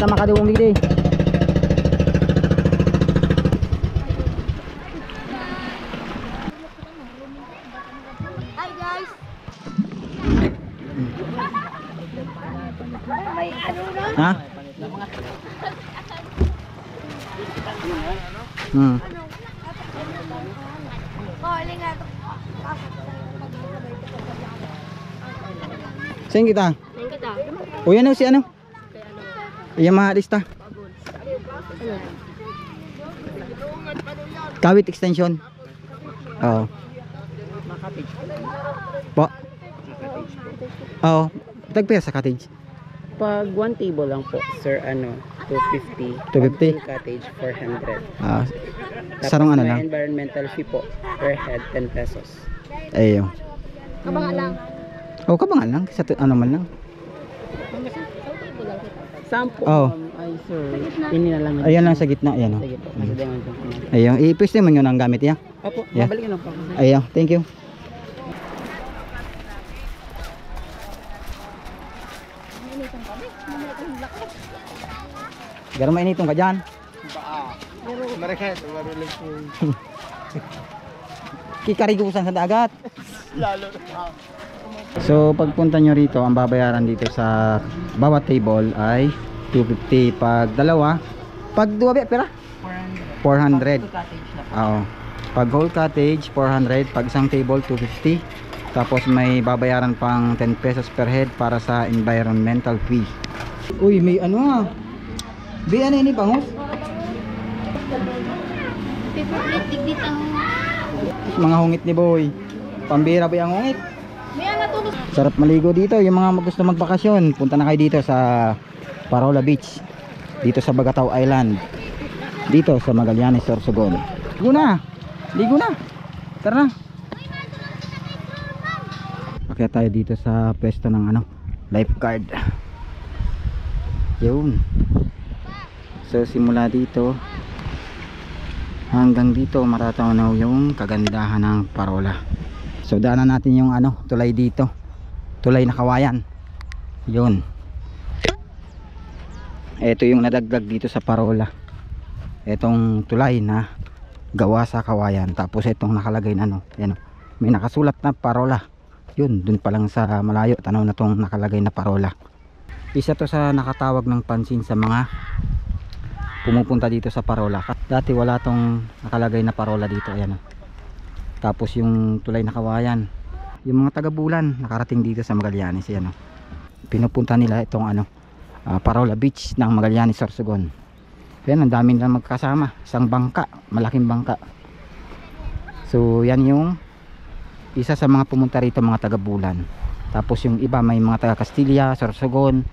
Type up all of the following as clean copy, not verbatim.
kita makaduong dito. Hi guys. May ano na? Ha? Oh, linga to. Saan kita? Saan kita? O yan o si ano? Yamaha lista. Kawit extension. Oo. Po. Oo. Tagpira sa cottage. Pag one table lang po, sir, ano, 250. 250? Full cottage, 400. Ah, Tapos sarong ano may lang. environmental fee po, per head, 10 pesos. Ayun. Kabangan lang. O kabangan lang. Sa ano man lang. Sampo, Oo. ay sir, ini na lang. Ayan lang sa gitna. Ayan o. Sige po, kasi daw ang tungkol. Ayun. Ipweste mo yun ang gamit niya. Opo, Yeah. babalikan lang po. Ayun. Thank you. Gano'n mainitong ka dyan? Kikarigusan sa dagat. So pagpunta nyo rito, ang babayaran dito sa bawat table ay 250 pag dalawa. Pag dua pera? 400. Oo. Pag whole cottage 400, pag isang table 250. Tapos may babayaran pang 10 pesos per head para sa environmental fee. Uy, may ano ah. Bi ano ini bangus? Paper plate digdit ang. Mga hungit ni boy. Pambira ba yung hungit? May natulog. Sarap maligo dito. Yung mga gusto magbakasyon, punta na kayo dito sa Parola Beach. Dito sa Bagataw Island. Dito sa Magallanes, Sorsogon. Ligo na. Ligo na. Tara na. Kaya tayo dito sa pwesto ng ano, lifeguard. Yun. So simula dito hanggang dito maratanaw yung kagandahan ng Parola. So daanan natin yung ano, tulay dito. Tulay na kawayan. Yun. Ito yung nadagdag dito sa Parola. Etong tulay na gawa sa kawayan. Tapos itong nakalagay na ano, yan, may nakasulat na Parola. Yun, dun pa lang sa malayo tanaw na tong nakalagay na Parola. Isa to sa nakatawag ng pansin sa mga pumupunta dito sa Parola. Dati wala tong nakalagay na Parola dito, ayan. Tapos yung tulay na kawayan, yung mga taga-Bulan nakarating dito sa Magallanes, ayan. Pinupunta nila itong ano, Parola Beach ng Magallanes, Sorsogon. Ayan, ang dami nilang magkasama, isang bangka, malaking bangka. So yan yung isa sa mga pumunta rito, mga taga-Bulan. Tapos yung iba may mga taga Castilla, Sorsogon.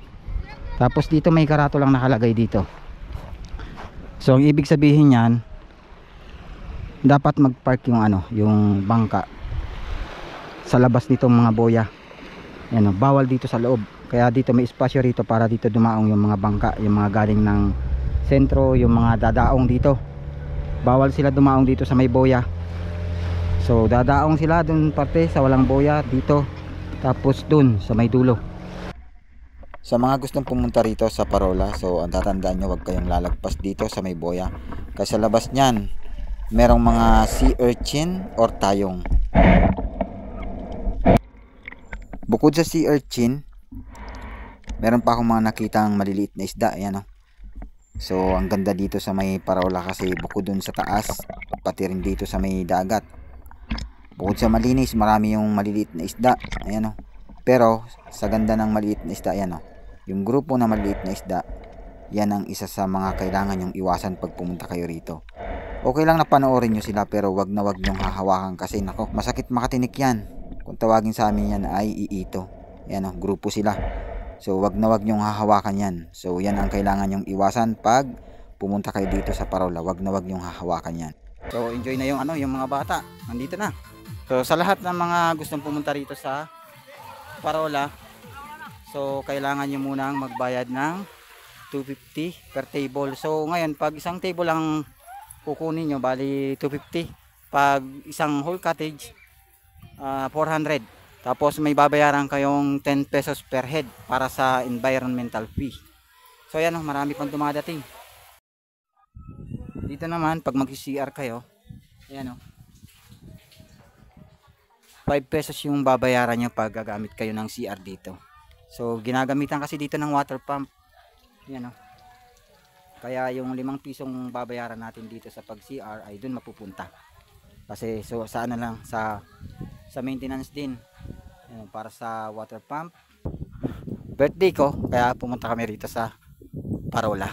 Tapos dito may karato lang nakalagay dito. So ang ibig sabihin niyan, dapat mag-park yung ano, yung bangka sa labas nitong mga boya. Yan, bawal dito sa loob. Kaya dito may espasyo rito para dito dumaong yung mga bangka, yung mga galing ng sentro, yung mga dadaong dito. Bawal sila dumaong dito sa may boya. So dadaong sila dun parte sa walang boya dito, tapos dun sa may dulo. Sa mga gustong pumunta rito sa Parola, so ang tatandaan nyo, huwag kayong lalagpas dito sa may boya. Kasi sa labas nyan merong mga sea urchin or tayong. Bukod sa sea urchin, meron pa akong mga nakitang maliliit na isda. Ayan, oh. So ang ganda dito sa may Parola kasi bukod dun sa taas, pati rin dito sa may dagat. Bukod sa malinis, marami yung maliliit na isda. Ayan, oh. Pero sa ganda ng maliliit na isda, ayan, oh. Yung grupo na maliliit na isda, yan ang isa sa mga kailangan yung iwasan pag pumunta kayo rito. Okay lang na panoorin nyo sila, pero wag na wag nyong hahawakan kasi nako, masakit makatinik yan. Kung tawagin sa amin yan ay iito. Yan, oh, grupo sila. So wag na wag nyong hahawakan yan. So yan ang kailangan nyong iwasan pag pumunta kayo dito sa Parola. Wag na wag nyong hahawakan yan. So enjoy na yung ano, yung mga bata. Nandito na. So sa lahat ng mga gustong pumunta rito sa Parola, so kailangan nyo munang magbayad ng 250 per table. So ngayon pag isang table lang kukunin nyo, bali 250. Pag isang whole cottage 400. Tapos may babayaran kayong 10 pesos per head para sa environmental fee. So ayan, marami pang dumadating. Dito naman pag mag-CR kayo, ayan 5 pesos yung babayaran nyo pag gagamit kayo ng CR dito. So ginagamitan kasi dito ng water pump. Ayan Kaya yung 5 pisong babayaran natin dito sa pag CR ay dun mapupunta. Kasi so sa ano lang sa maintenance din. Para sa water pump. Birthday ko kaya pumunta kami rito sa Parola.